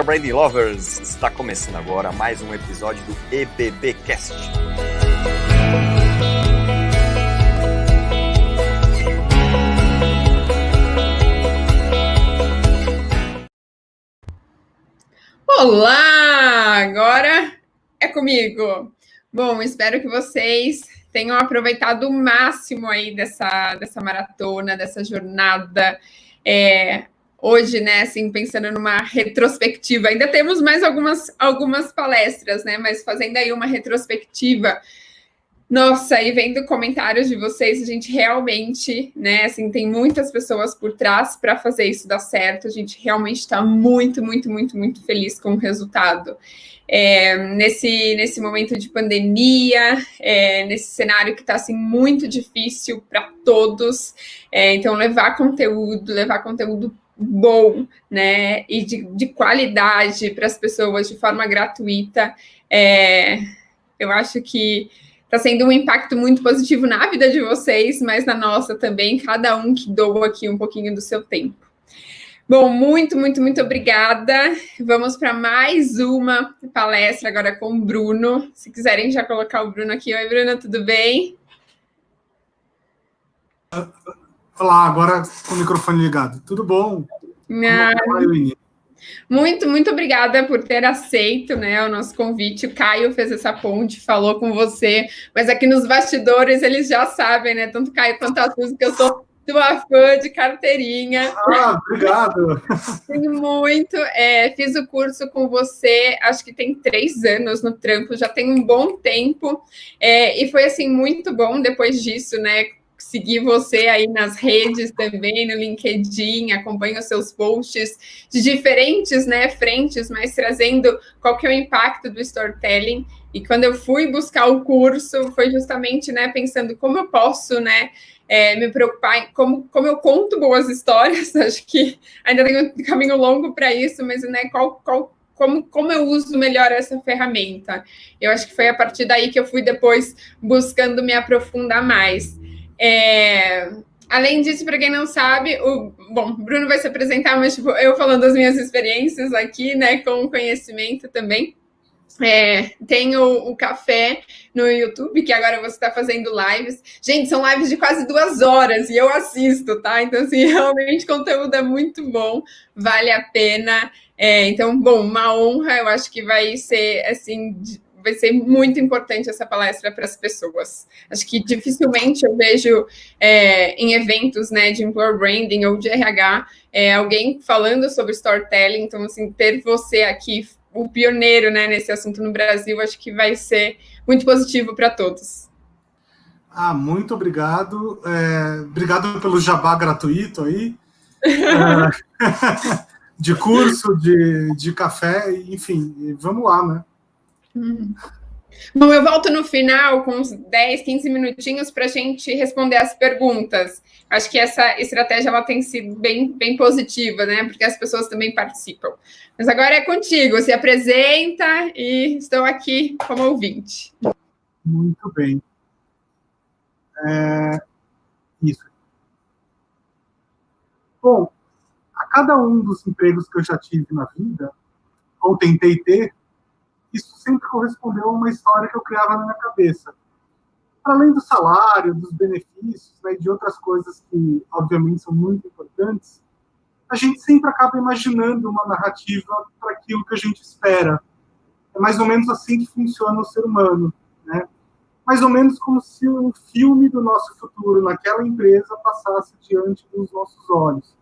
Branding Lovers! Está começando agora mais um episódio do EBBcast. Olá! Agora é comigo. Bom, espero que vocês tenham aproveitado o máximo aí dessa maratona, dessa jornada. Hoje, né, assim, pensando numa retrospectiva, ainda temos mais algumas palestras, né, mas fazendo aí uma retrospectiva. Nossa, e vendo comentários de vocês, a gente realmente, né, assim, tem muitas pessoas por trás para fazer isso dar certo. A gente realmente está muito feliz com o resultado. Nesse momento de pandemia, nesse cenário que está, assim, muito difícil para todos. Então, levar conteúdo bom, né, e de qualidade para as pessoas de forma gratuita, eu acho que está sendo um impacto muito positivo na vida de vocês, mas na nossa também, cada um que doa aqui um pouquinho do seu tempo. Bom, muito obrigada. Vamos para mais uma palestra agora com o Bruno. Se quiserem já colocar o Bruno aqui. Oi, Bruno, tudo bem? Olá, agora com o microfone ligado. Tudo bom? Muito obrigada por ter aceito, né, o nosso convite. O Caio fez essa ponte, falou com você, mas aqui nos bastidores eles já sabem, né, tanto o Caio quanto a Suzy, que eu sou tua fã de carteirinha. Obrigado. Tenho muito. Fiz o curso com você, acho que tem 3 anos no trampo, já tem um bom tempo, e foi, assim, muito bom depois disso, né, seguir você aí nas redes também, no LinkedIn, acompanho os seus posts de diferentes, né, frentes, mas trazendo qual que é o impacto do storytelling. E quando eu fui buscar o curso, foi justamente, né, pensando como eu posso, né, me preocupar em como eu conto boas histórias. Acho que ainda tem um caminho longo para isso, mas, né, como eu uso melhor essa ferramenta. Eu acho que foi a partir daí que eu fui depois buscando me aprofundar mais. Além disso, para quem não sabe, o Bruno vai se apresentar, mas tipo, eu falando das minhas experiências aqui, né, com conhecimento também. Tenho o café no YouTube, que agora você está fazendo lives. Gente, são lives de quase 2 horas e eu assisto, tá? Então, assim, realmente o conteúdo é muito bom, vale a pena. Então, bom, uma honra, eu acho que vai ser, assim, vai ser muito importante essa palestra para as pessoas. Acho que dificilmente eu vejo em eventos, né, de employer branding ou de RH, alguém falando sobre storytelling. Então, assim, ter você aqui, o pioneiro, né, nesse assunto no Brasil, acho que vai ser muito positivo para todos. Muito obrigado. Obrigado pelo jabá gratuito aí. De curso, de café, enfim, vamos lá, né? Bom, eu volto no final com uns 10, 15 minutinhos para a gente responder as perguntas. Acho que essa estratégia ela tem sido bem positiva, né? Porque as pessoas também participam. Mas agora é contigo, se apresenta e estou aqui como ouvinte. Muito bem. Isso. Bom, a cada um dos empregos que eu já tive na vida, ou tentei ter, isso sempre correspondeu a uma história que eu criava na minha cabeça. Além do salário, dos benefícios, né, de outras coisas que, obviamente, são muito importantes, a gente sempre acaba imaginando uma narrativa para aquilo que a gente espera. É mais ou menos assim que funciona o ser humano, né? Mais ou menos como se um filme do nosso futuro naquela empresa passasse diante dos nossos olhos.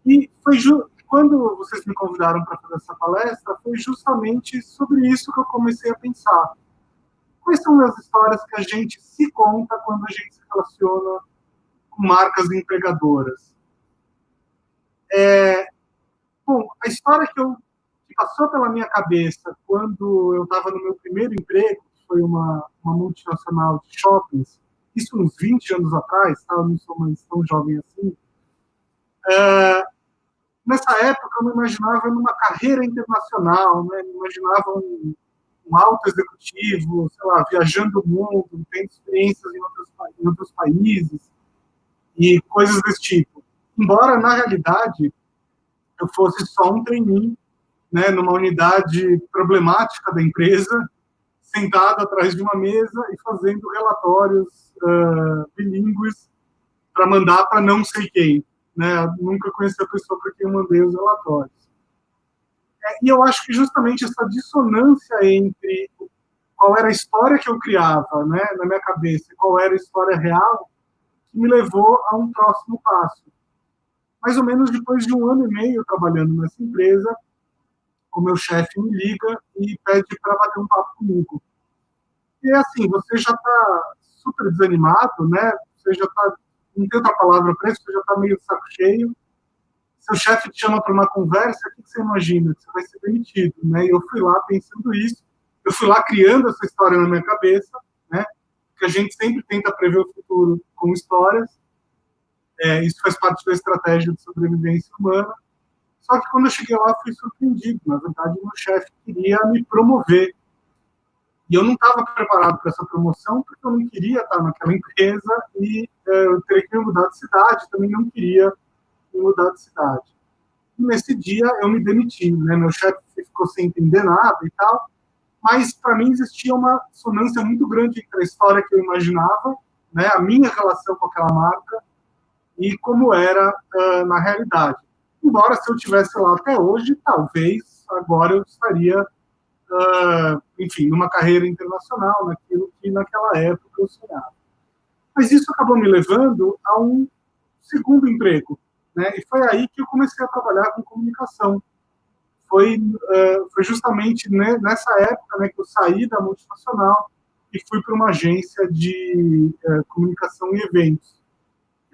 E foi quando vocês me convidaram para fazer essa palestra, foi justamente sobre isso que eu comecei a pensar. Quais são as histórias que a gente se conta quando a gente se relaciona com marcas empregadoras? Bom, a história que passou pela minha cabeça quando eu estava no meu primeiro emprego, que foi uma multinacional de shoppings, isso uns 20 anos atrás, tá? Eu não sou mais tão jovem assim. Nessa época, eu me imaginava numa carreira internacional, né? Me imaginava um alto executivo, sei lá, viajando o mundo, tendo experiências em outros países e coisas desse tipo. Embora, na realidade, eu fosse só um trainee né, numa unidade problemática da empresa, sentado atrás de uma mesa e fazendo relatórios bilíngues para mandar para não sei quem. Né? Eu nunca conheci a pessoa para quem eu mandei os relatórios. E eu acho que justamente essa dissonância entre qual era a história que eu criava, né, na minha cabeça e qual era a história real, que me levou a um próximo passo. Mais ou menos depois de 1 ano e meio trabalhando nessa empresa, o meu chefe me liga e pede para bater um papo comigo. E é assim, você já está super desanimado, né? Você já está, não tem outra palavra para isso, você já está meio de saco cheio. Seu chefe te chama para uma conversa, o que você imagina? Você vai ser demitido, né? E eu fui lá pensando isso, eu fui lá criando essa história na minha cabeça, né? Que a gente sempre tenta prever o futuro com histórias. Isso faz parte da estratégia de sobrevivência humana. Só que quando eu cheguei lá, fui surpreendido. Na verdade, meu chefe queria me promover. E eu não estava preparado para essa promoção, porque eu não queria estar naquela empresa e eu teria que me mudar de cidade, também não queria me mudar de cidade. E nesse dia, eu me demiti. Né? Meu chefe ficou sem entender nada e tal, mas para mim existia uma dissonância muito grande entre a história que eu imaginava, né? A minha relação com aquela marca, e como era na realidade. Embora, se eu estivesse lá até hoje, talvez agora eu estaria, enfim, numa carreira internacional, naquilo que naquela época eu sonhava. Mas isso acabou me levando a um segundo emprego, né? E foi aí que eu comecei a trabalhar com comunicação. Foi justamente nessa época, né, que eu saí da multinacional e fui para uma agência de comunicação e eventos.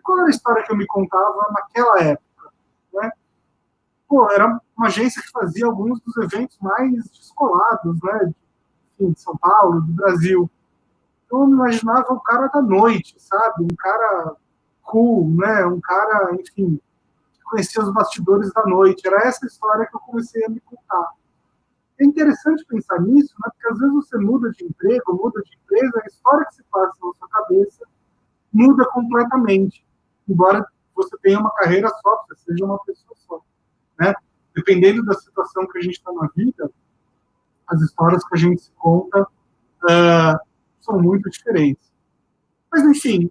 Qual era a história que eu me contava naquela época? Né? Pô, era uma agência que fazia alguns dos eventos mais descolados, né? De São Paulo, do Brasil. Então, eu me imaginava o cara da noite, sabe? Um cara cool, né? Um cara, enfim, que conhecia os bastidores da noite. Era essa história que eu comecei a me contar. É interessante pensar nisso, né? Porque às vezes você muda de emprego, muda de empresa, a história que se passa na sua cabeça muda completamente. Embora você tenha uma carreira só, você seja uma pessoa só. Né? Dependendo da situação que a gente está na vida, as histórias que a gente se conta são muito diferentes. Mas, enfim,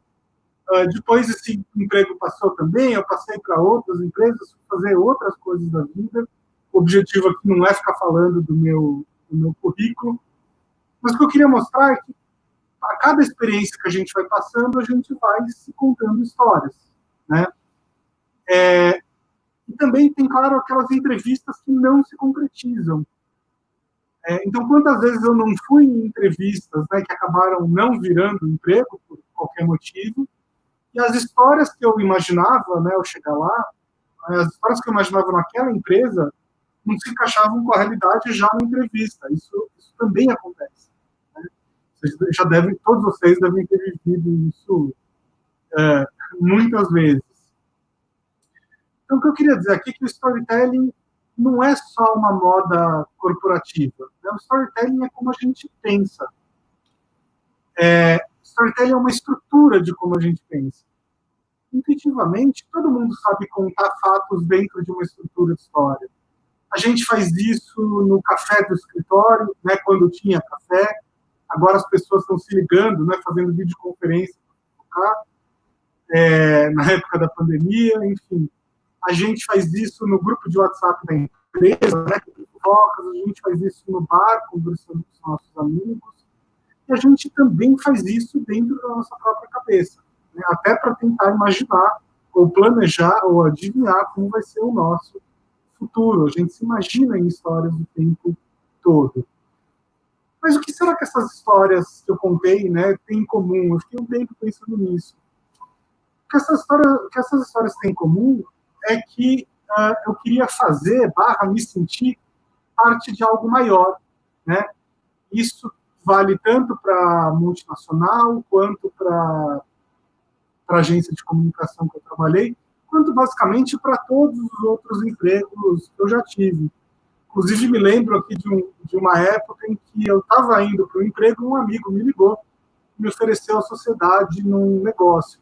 depois esse emprego passou também, eu passei para outras empresas, fazer outras coisas da vida. O objetivo aqui não é ficar falando do meu currículo, mas o que eu queria mostrar é que a cada experiência que a gente vai passando, a gente vai se contando histórias, né? E também tem, claro, aquelas entrevistas que não se concretizam. Então, quantas vezes eu não fui em entrevistas, né, que acabaram não virando emprego, por qualquer motivo, e as histórias que eu imaginava, né, ao chegar lá, as histórias que eu imaginava naquela empresa, não se encaixavam com a realidade já na entrevista. Isso também acontece. Todos vocês devem ter vivido isso muitas vezes. Então, o que eu queria dizer aqui é que o storytelling não é só uma moda corporativa. Né? O storytelling é como a gente pensa. Storytelling é uma estrutura de como a gente pensa. Intuitivamente, todo mundo sabe contar fatos dentro de uma estrutura de história. A gente faz isso no café do escritório, né, quando tinha café. Agora as pessoas estão se ligando, né, fazendo videoconferência na época da pandemia, enfim. A gente faz isso no grupo de WhatsApp da empresa, né, a gente faz isso no bar, conversando com os nossos amigos, e a gente também faz isso dentro da nossa própria cabeça, né, até para tentar imaginar, ou planejar, ou adivinhar como vai ser o nosso futuro. A gente se imagina em histórias o tempo todo. Mas o que será que essas histórias que eu contei, né, têm em comum? Eu fiquei um tempo pensando nisso. O que essas histórias têm em comum é que eu queria fazer, me sentir parte de algo maior, né? Isso vale tanto para multinacional, quanto para agência de comunicação que eu trabalhei, quanto basicamente para todos os outros empregos que eu já tive. Inclusive, me lembro aqui de uma época em que eu estava indo para o emprego e um amigo me ligou e me ofereceu a sociedade num negócio.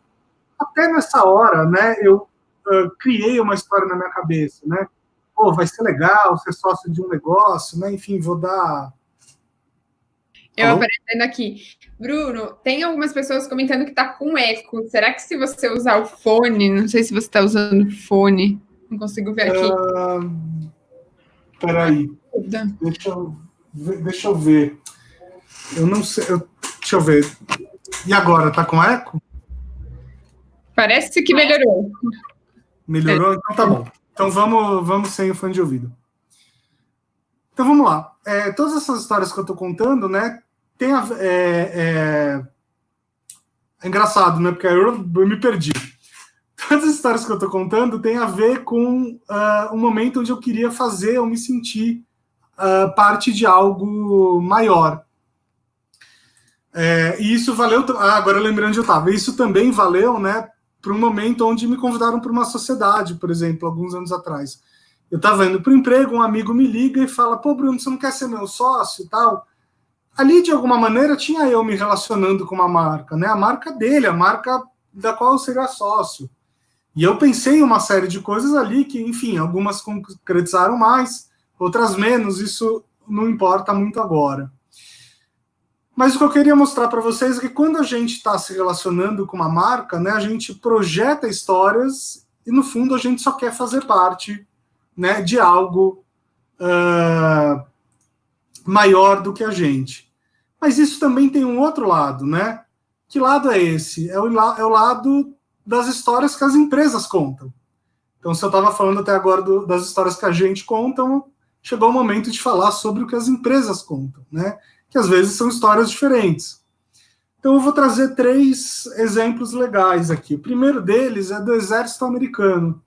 Até nessa hora, né, eu criei uma história na minha cabeça, né? pô, vai ser legal ser sócio de um negócio, né? Enfim, vou dar... Eu Alô? aparecendo aqui. Bruno, tem algumas pessoas comentando que tá com eco. Será que se você usar o fone, não sei se você tá usando fone, não consigo ver aqui. Peraí, deixa eu ver. Eu não sei, deixa eu ver. E agora, tá com eco? Parece que melhorou. Melhorou? Então tá bom. Então vamos sem o fone de ouvido. Então vamos lá. Todas essas histórias que eu tô contando, né, tem é engraçado, né, porque eu me perdi. Todas as histórias que eu tô contando tem a ver com um momento onde eu queria fazer, eu me sentir parte de algo maior. E isso valeu... agora lembrando onde eu estava. Isso também valeu, né, para um momento onde me convidaram para uma sociedade, por exemplo, alguns anos atrás. Eu estava indo para o emprego, um amigo me liga e fala, pô, Bruno, você não quer ser meu sócio e tal? Ali, de alguma maneira, tinha eu me relacionando com uma marca, né? A marca dele, a marca da qual eu seria sócio. E eu pensei em uma série de coisas ali que, enfim, algumas concretizaram mais, outras menos, isso não importa muito agora. Mas o que eu queria mostrar para vocês é que quando a gente está se relacionando com uma marca, né, a gente projeta histórias e, no fundo, a gente só quer fazer parte, né, de algo maior do que a gente. Mas isso também tem um outro lado, né? Que lado é esse? É o lado das histórias que as empresas contam. Então, se eu estava falando até agora das histórias que a gente conta, chegou o momento de falar sobre o que as empresas contam, né? Que às vezes são histórias diferentes. Então eu vou trazer 3 exemplos legais aqui. O primeiro deles é do Exército Americano.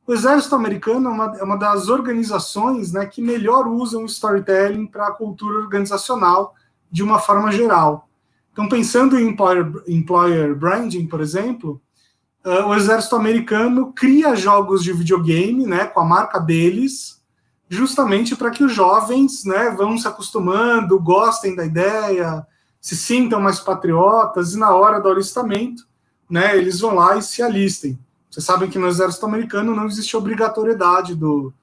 O Exército Americano é uma das organizações, né, que melhor usam o storytelling para a cultura organizacional de uma forma geral. Então, pensando em employer branding, por exemplo, o Exército Americano cria jogos de videogame, né, com a marca deles, justamente para que os jovens, né, vão se acostumando, gostem da ideia, se sintam mais patriotas, e na hora do alistamento, né, eles vão lá e se alistem. Vocês sabem que no Exército Americano não existe obrigatoriedade do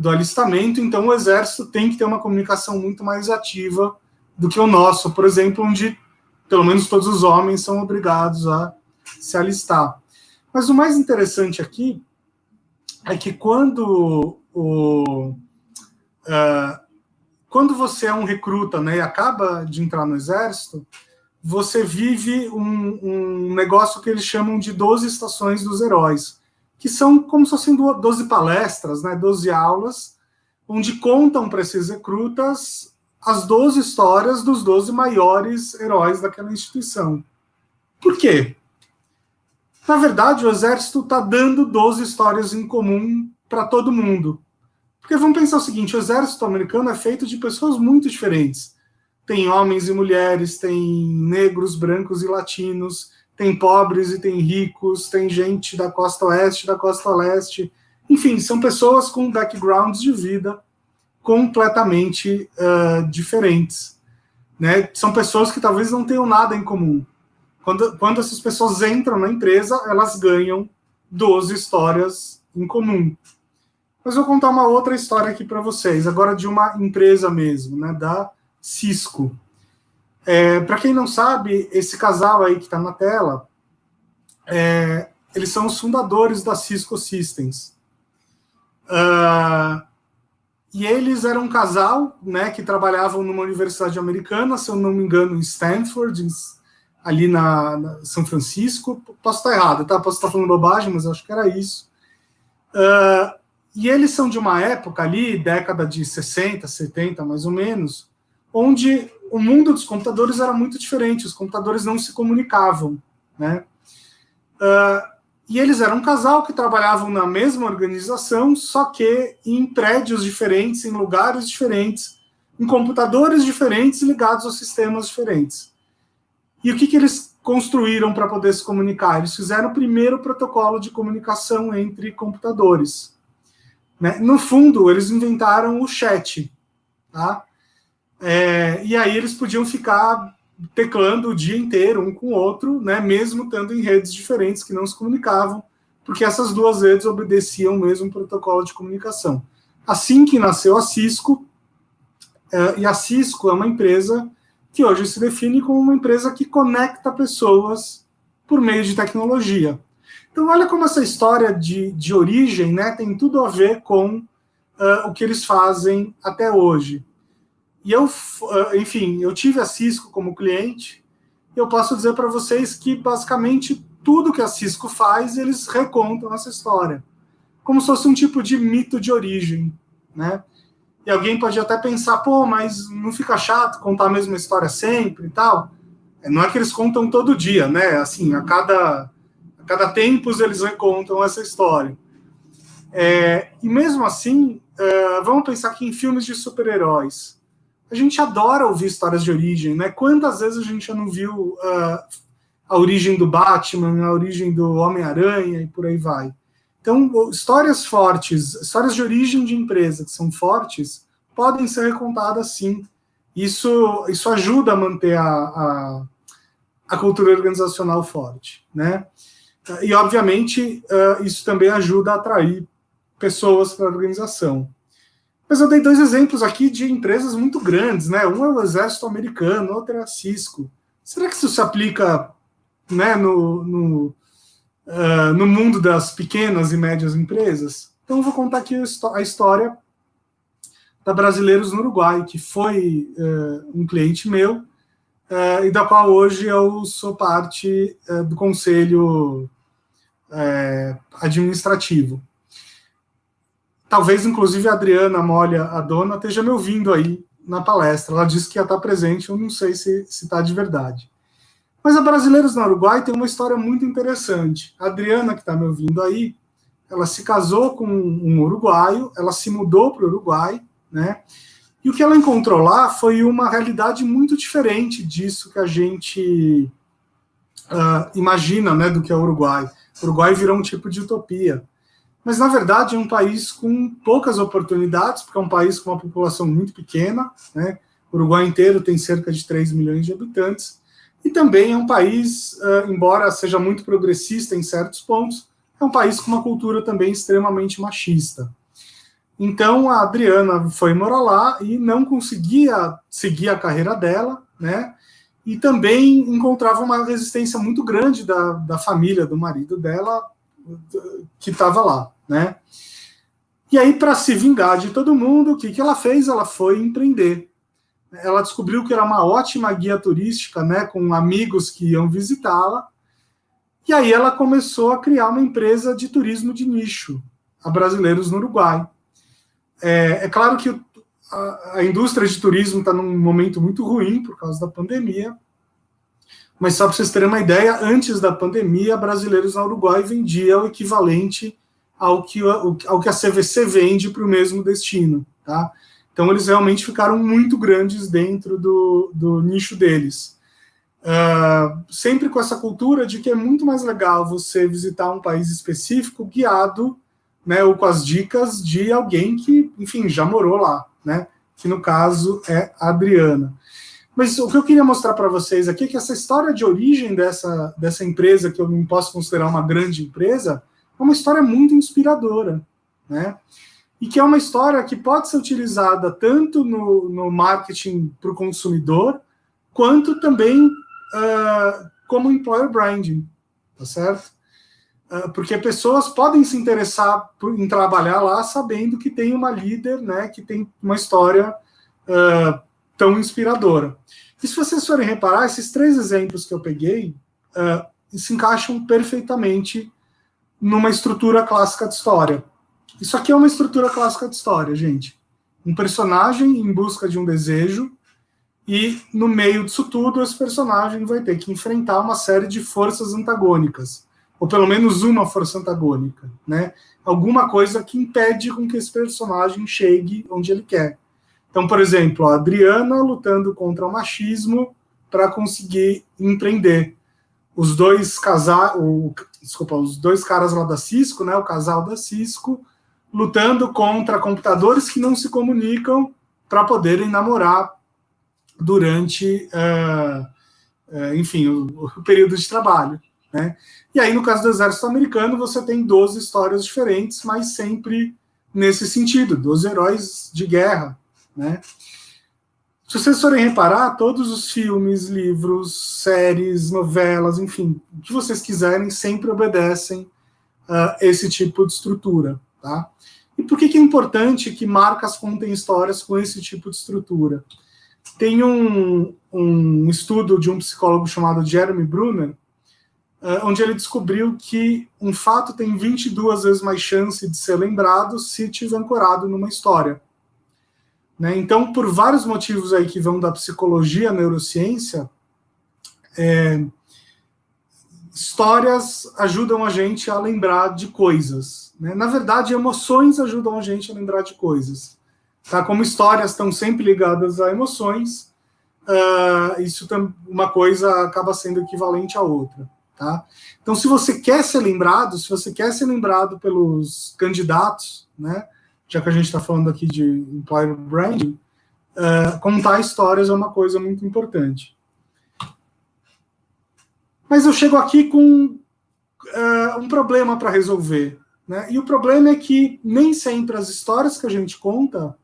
alistamento, então o Exército tem que ter uma comunicação muito mais ativa do que o nosso, por exemplo, onde pelo menos todos os homens são obrigados a se alistar. Mas o mais interessante aqui é que quando você é um recruta, né, e acaba de entrar no Exército, você vive um negócio que eles chamam de 12 estações dos heróis, que são como se fossem 12 palestras, né, 12 aulas, onde contam para esses recrutas as 12 histórias dos 12 maiores heróis daquela instituição. Por quê? Na verdade, o Exército está dando 12 histórias em comum para todo mundo. Porque vamos pensar o seguinte, o Exército Americano é feito de pessoas muito diferentes. Tem homens e mulheres, tem negros, brancos e latinos, tem pobres e tem ricos, tem gente da costa oeste, da costa leste. Enfim, são pessoas com backgrounds de vida completamente diferentes. Né? São pessoas que talvez não tenham nada em comum. Quando essas pessoas entram na empresa, elas ganham 12 histórias em comum. Mas eu vou contar uma outra história aqui para vocês, agora de uma empresa mesmo, né, da Cisco. Para quem não sabe, esse casal aí que está na tela, eles são os fundadores da Cisco Systems. E eles eram um casal, né, que trabalhavam numa universidade americana, se eu não me engano, em Stanford, ali na São Francisco. Posso estar errado, tá? Posso estar falando bobagem, mas acho que era isso. E eles são de uma época ali, década de 60, 70, mais ou menos, onde o mundo dos computadores era muito diferente, os computadores não se comunicavam, né? E eles eram um casal que trabalhavam na mesma organização, só que em prédios diferentes, em lugares diferentes, em computadores diferentes ligados a sistemas diferentes. E o que eles construíram para poder se comunicar? Eles fizeram o primeiro protocolo de comunicação entre computadores. Né? No fundo, eles inventaram o chat. Tá? E aí eles podiam ficar teclando o dia inteiro um com o outro, né? Mesmo estando em redes diferentes que não se comunicavam, porque essas duas redes obedeciam o mesmo protocolo de comunicação. Assim que nasceu a Cisco, e a Cisco é uma empresa que hoje se define como uma empresa que conecta pessoas por meio de tecnologia. Então, olha como essa história de origem, né, tem tudo a ver com o que eles fazem até hoje. E enfim, eu tive a Cisco como cliente, e eu posso dizer para vocês que, basicamente, tudo que a Cisco faz, eles recontam essa história, como se fosse um tipo de mito de origem, né? E alguém pode até pensar, pô, mas não fica chato contar a mesma história sempre e tal? Não é que eles contam todo dia, né? Assim, a cada tempos eles recontam essa história. E mesmo assim, vamos pensar aqui em filmes de super-heróis. A gente adora ouvir histórias de origem, né? Quantas vezes a gente já não viu a origem do Batman, a origem do Homem-Aranha e por aí vai. Então, histórias fortes, histórias de origem de empresa que são fortes, podem ser recontadas sim. Isso ajuda a manter a cultura organizacional forte, né? E, obviamente, isso também ajuda a atrair pessoas para a organização. Mas eu dei 2 exemplos aqui de empresas muito grandes, né? Um é o Exército Americano, outro é a Cisco. Será que isso se aplica, né, no mundo das pequenas e médias empresas? Então eu vou contar aqui a história da Brasileiros no Uruguai, que foi um cliente meu, e da qual hoje eu sou parte do conselho administrativo. Talvez, inclusive, a Adriana Molha, a dona, esteja me ouvindo aí na palestra. Ela disse que ia estar presente, eu não sei se está de verdade. Mas a Brasileiros no Uruguai tem uma história muito interessante. A Adriana, que está me ouvindo aí, ela se casou com um uruguaio, ela se mudou para o Uruguai, né? E o que ela encontrou lá foi uma realidade muito diferente disso que a gente imagina, né, do que é o Uruguai. O Uruguai virou um tipo de utopia. Mas, na verdade, é um país com poucas oportunidades, porque é um país com uma população muito pequena, né? O Uruguai inteiro tem cerca de 3 milhões de habitantes, e também é um país, embora seja muito progressista em certos pontos, é um país com uma cultura também extremamente machista. Então, a Adriana foi morar lá e não conseguia seguir a carreira dela, né? E também encontrava uma resistência muito grande da família, do marido dela, que estava lá, né? E aí, para se vingar de todo mundo, o que ela fez? Ela foi empreender. Ela descobriu que era uma ótima guia turística, né, com amigos que iam visitá-la, e aí ela começou a criar uma empresa de turismo de nicho, a Brasileiros no Uruguai. É claro que a indústria de turismo está num momento muito ruim por causa da pandemia, mas só para vocês terem uma ideia, antes da pandemia, a Brasileiros no Uruguai vendia o equivalente ao que a CVC vende para o mesmo destino, tá? Então, eles realmente ficaram muito grandes dentro do nicho deles. Sempre com essa cultura de que é muito mais legal você visitar um país específico guiado, né, ou com as dicas de alguém que, enfim, já morou lá, né? Que, no caso, é a Adriana. Mas o que eu queria mostrar para vocês aqui é que essa história de origem dessa empresa, que eu não posso considerar uma grande empresa, é uma história muito inspiradora, né? E que é uma história que pode ser utilizada tanto no marketing para o consumidor, quanto também como employer branding, tá certo? Porque pessoas podem se interessar em trabalhar lá sabendo que tem uma líder, né, que tem uma história tão inspiradora. E se vocês forem reparar, esses 3 exemplos que eu peguei se encaixam perfeitamente numa estrutura clássica de história. Isso aqui é uma estrutura clássica de história, gente. Um personagem em busca de um desejo, e no meio disso tudo, esse personagem vai ter que enfrentar uma série de forças antagônicas, ou pelo menos uma força antagônica, né? Alguma coisa que impede com que esse personagem chegue onde ele quer. Então, por exemplo, a Adriana lutando contra o machismo para conseguir empreender. Os dois caras lá da Cisco, né, o casal da Cisco, lutando contra computadores que não se comunicam para poderem namorar durante, enfim, o período de trabalho, né? E aí, no caso do Exército Americano, você tem 12 histórias diferentes, mas sempre nesse sentido, dos heróis de guerra, né? Se vocês forem reparar, todos os filmes, livros, séries, novelas, enfim, o que vocês quiserem, sempre obedecem esse tipo de estrutura, tá? E por que é importante que marcas contem histórias com esse tipo de estrutura? Tem um estudo de um psicólogo chamado Jeremy Brunner, onde ele descobriu que um fato tem 22 vezes mais chance de ser lembrado se estiver ancorado numa história. Né? Então, por vários motivos aí que vão da psicologia à neurociência, histórias ajudam a gente a lembrar de coisas. Né? Na verdade, emoções ajudam a gente a lembrar de coisas. Tá? Como histórias estão sempre ligadas a emoções, uma coisa acaba sendo equivalente à outra. Tá? Então, se você quer ser lembrado, pelos candidatos, né? Já que a gente está falando aqui de employer branding, contar histórias é uma coisa muito importante. Mas eu chego aqui com um problema para resolver. Né? E o problema é que nem sempre as histórias que a gente conta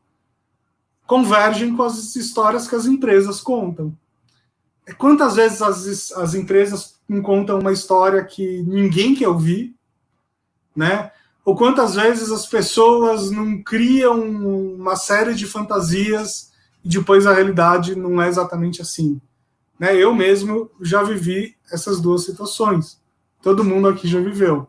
convergem com as histórias que as empresas contam. Quantas vezes as empresas contam uma história que ninguém quer ouvir, né? Ou quantas vezes as pessoas não criam uma série de fantasias e depois a realidade não é exatamente assim. Né? Eu mesmo já vivi essas duas situações. Todo mundo aqui já viveu.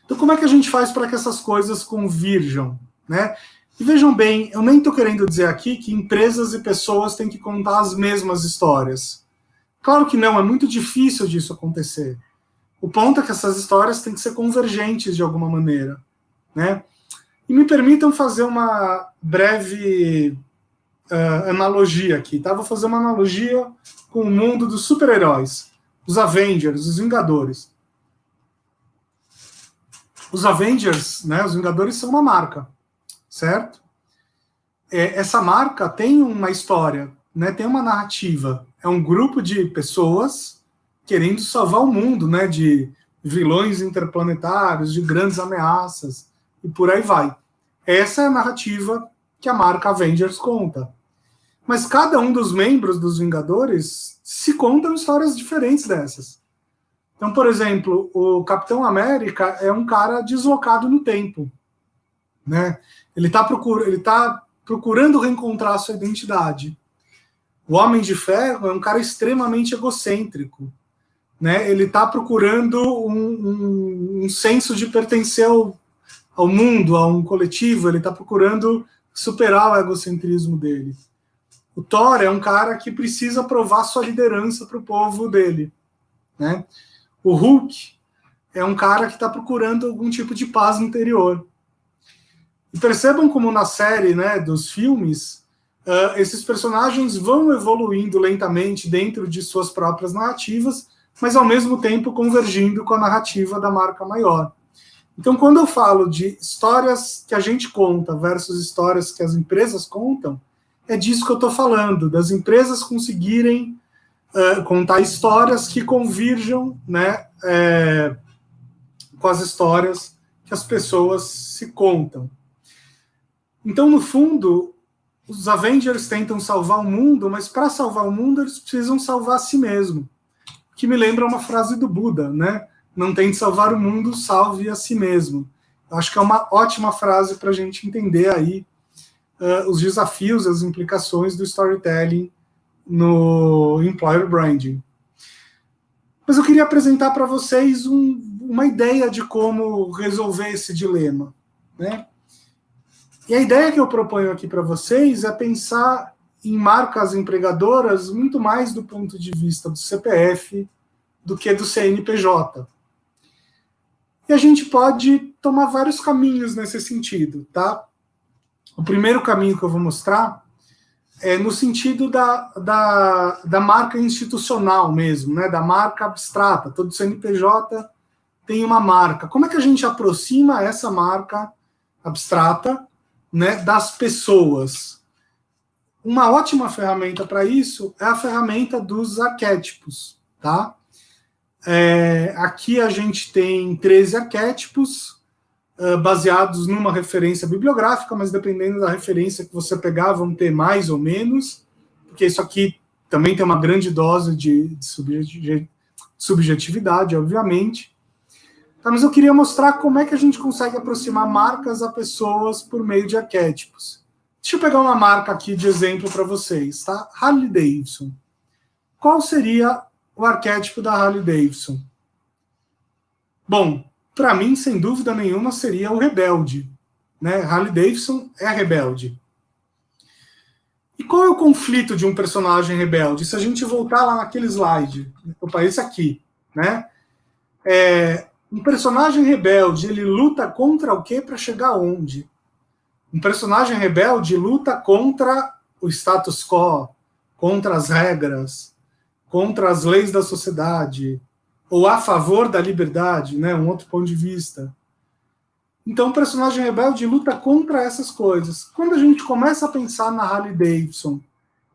Então, como é que a gente faz para que essas coisas convirjam? Né? E vejam bem, eu nem estou querendo dizer aqui que empresas e pessoas têm que contar as mesmas histórias. Claro que não, é muito difícil disso acontecer. O ponto é que essas histórias têm que ser convergentes de alguma maneira. Né? E me permitam fazer uma breve analogia aqui. Tá? Vou fazer uma analogia com o mundo dos super-heróis, os Avengers, os Vingadores. Os Avengers, né, os Vingadores são uma marca, certo? Essa marca tem uma história, né, tem uma narrativa. É um grupo de pessoas querendo salvar o mundo, né, de vilões interplanetários, de grandes ameaças, e por aí vai. Essa é a narrativa que a marca Avengers conta. Mas cada um dos membros dos Vingadores se contam histórias diferentes dessas. Então, por exemplo, o Capitão América é um cara deslocado no tempo. Né? Ele está procurando reencontrar a sua identidade. O Homem de Ferro é um cara extremamente egocêntrico. Né? Ele está procurando um senso de pertencer ao mundo, a um coletivo. Ele está procurando superar o egocentrismo dele. O Thor é um cara que precisa provar sua liderança para o povo dele. Né? O Hulk é um cara que está procurando algum tipo de paz interior. E percebam como na série, né, dos filmes, esses personagens vão evoluindo lentamente dentro de suas próprias narrativas, mas ao mesmo tempo convergindo com a narrativa da marca maior. Então, quando eu falo de histórias que a gente conta versus histórias que as empresas contam, é disso que eu estou falando, das empresas conseguirem contar histórias que convirjam, né, com as histórias que as pessoas se contam. Então, no fundo, os Avengers tentam salvar o mundo, mas para salvar o mundo eles precisam salvar a si mesmo. Que me lembra uma frase do Buda, né? Não tente salvar o mundo, salve a si mesmo. Eu acho que é uma ótima frase para a gente entender aí os desafios, as implicações do storytelling no employer branding. Mas eu queria apresentar para vocês uma ideia de como resolver esse dilema, né? E a ideia que eu proponho aqui para vocês é pensar em marcas empregadoras muito mais do ponto de vista do CPF do que do CNPJ. E a gente pode tomar vários caminhos nesse sentido, tá? O primeiro caminho que eu vou mostrar é no sentido da marca institucional mesmo, né? Da marca abstrata. Todo CNPJ tem uma marca. Como é que a gente aproxima essa marca abstrata, né, das pessoas? Uma ótima ferramenta para isso é a ferramenta dos arquétipos, tá? Aqui a gente tem 13 arquétipos, baseados numa referência bibliográfica, mas dependendo da referência que você pegar, vão ter mais ou menos, porque isso aqui também tem uma grande dose de subjetividade, obviamente. Tá, mas eu queria mostrar como é que a gente consegue aproximar marcas a pessoas por meio de arquétipos. Deixa eu pegar uma marca aqui de exemplo para vocês, tá? Harley Davidson. Qual seria o arquétipo da Harley Davidson? Bom, para mim, sem dúvida nenhuma, seria o rebelde. Né? Harley Davidson é rebelde. E qual é o conflito de um personagem rebelde? Se a gente voltar lá naquele slide, opa, esse aqui, né? Um personagem rebelde, ele luta contra o quê para chegar onde? Um personagem rebelde luta contra o status quo, contra as regras, contra as leis da sociedade, ou a favor da liberdade, né? Um outro ponto de vista. Então, o personagem rebelde luta contra essas coisas. Quando a gente começa a pensar na Harley Davidson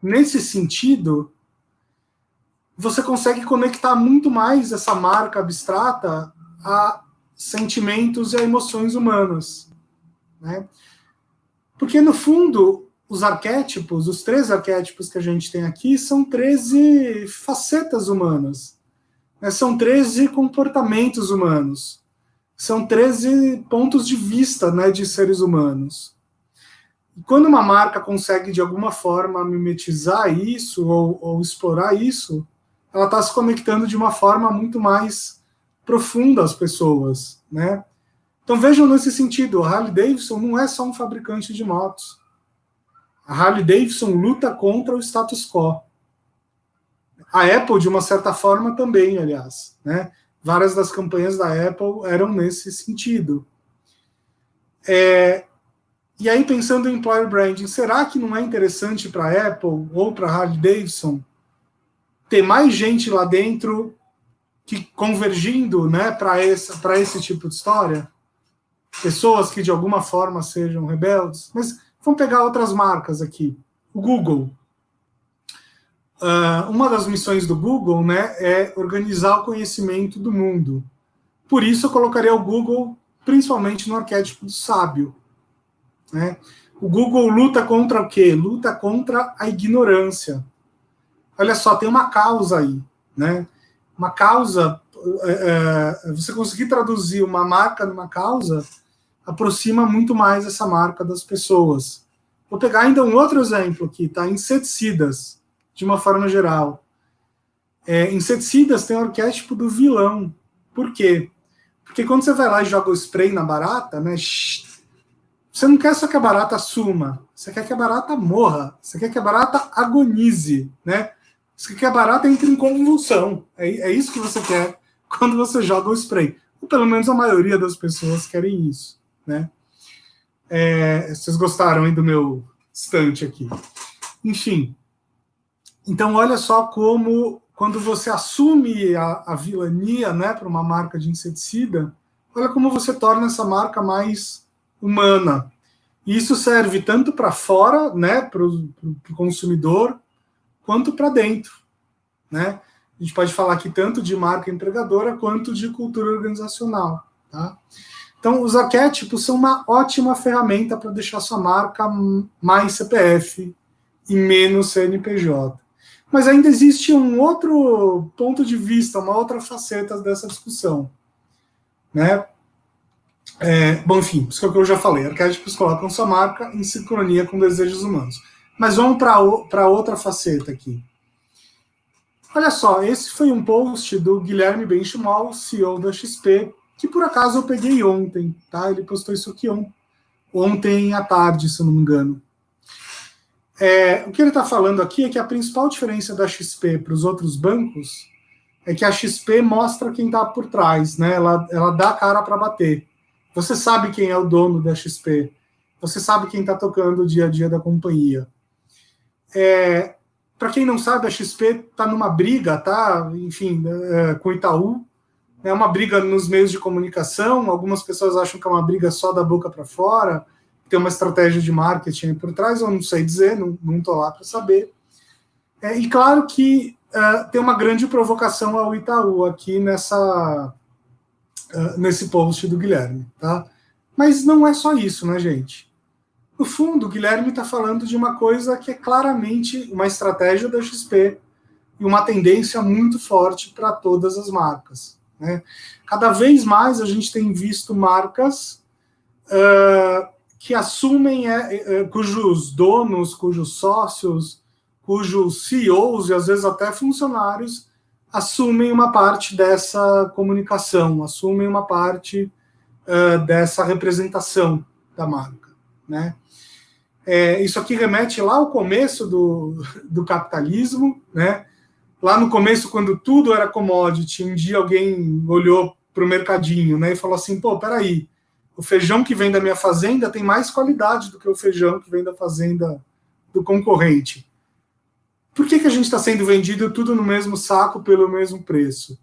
nesse sentido, você consegue conectar muito mais essa marca abstrata a sentimentos e a emoções humanas. Né? Porque, no fundo, os arquétipos, os 13 arquétipos que a gente tem aqui, são 13 facetas humanas. Né? São 13 comportamentos humanos. São 13 pontos de vista, né, de seres humanos. E quando uma marca consegue, de alguma forma, mimetizar isso ou explorar isso, ela está se conectando de uma forma muito mais profunda às pessoas. Né? Então vejam nesse sentido, a Harley Davidson não é só um fabricante de motos. A Harley Davidson luta contra o status quo. A Apple, de uma certa forma, também, aliás, né? Várias das campanhas da Apple eram nesse sentido. E aí, pensando em employer branding, será que não é interessante para a Apple ou para a Harley Davidson ter mais gente lá dentro que convergindo, né, para esse tipo de história? Pessoas que de alguma forma sejam rebeldes? Mas vamos pegar outras marcas aqui. O Google. Uma das missões do Google, né, é organizar o conhecimento do mundo. Por isso eu colocaria o Google principalmente no arquétipo do sábio. Né? O Google luta contra o quê? Luta contra a ignorância. Olha só, tem uma causa aí. Né? Uma causa, você conseguir traduzir uma marca numa causa, aproxima muito mais essa marca das pessoas. Vou pegar ainda um outro exemplo aqui, tá? Inseticidas. De uma forma geral. Inseticidas tem o arquétipo do vilão. Por quê? Porque quando você vai lá e joga o spray na barata, né, você não quer só que a barata suma, você quer que a barata morra, você quer que a barata agonize, né? Você quer que a barata entre em convulsão. É isso que você quer quando você joga o spray. Ou pelo menos a maioria das pessoas querem isso. Né? Vocês gostaram aí do meu estante aqui. Enfim. Então, olha só como, quando você assume a vilania, né, para uma marca de inseticida, olha como você torna essa marca mais humana. E isso serve tanto para fora, né, para o consumidor, quanto para dentro. Né? A gente pode falar aqui tanto de marca empregadora, quanto de cultura organizacional. Tá? Então, os arquétipos são uma ótima ferramenta para deixar sua marca mais CPF e menos CNPJ. Mas ainda existe um outro ponto de vista, uma outra faceta dessa discussão. Né? Bom, enfim, isso é o que eu já falei. Arquétipos colocam sua marca em sincronia com desejos humanos. Mas vamos para outra faceta aqui. Olha só, esse foi um post do Guilherme Benchimol, CEO da XP, que por acaso eu peguei ontem. Tá? Ele postou isso aqui ontem à tarde, se eu não me engano. O que ele está falando aqui é que a principal diferença da XP para os outros bancos é que a XP mostra quem está por trás, né? Ela dá a cara para bater. Você sabe quem é o dono da XP, você sabe quem está tocando o dia a dia da companhia. Para quem não sabe, a XP está numa briga, tá? Enfim, com o Itaú. É uma briga nos meios de comunicação, algumas pessoas acham que é uma briga só da boca para fora, tem uma estratégia de marketing por trás, eu não sei dizer, não estou lá para saber. E claro que tem uma grande provocação ao Itaú aqui nesse post do Guilherme. Tá? Mas não é só isso, né, gente? No fundo, o Guilherme está falando de uma coisa que é claramente uma estratégia da XP e uma tendência muito forte para todas as marcas, né? Cada vez mais a gente tem visto marcas que assumem, cujos donos, cujos sócios, cujos CEOs e às vezes até funcionários assumem uma parte dessa comunicação, assumem uma parte dessa representação da marca, né? Isso aqui remete lá ao começo do capitalismo, né? Lá no começo, quando tudo era commodity, um dia alguém olhou para o mercadinho, né, e falou assim, pô, peraí, o feijão que vem da minha fazenda tem mais qualidade do que o feijão que vem da fazenda do concorrente. Por que a gente está sendo vendido tudo no mesmo saco pelo mesmo preço?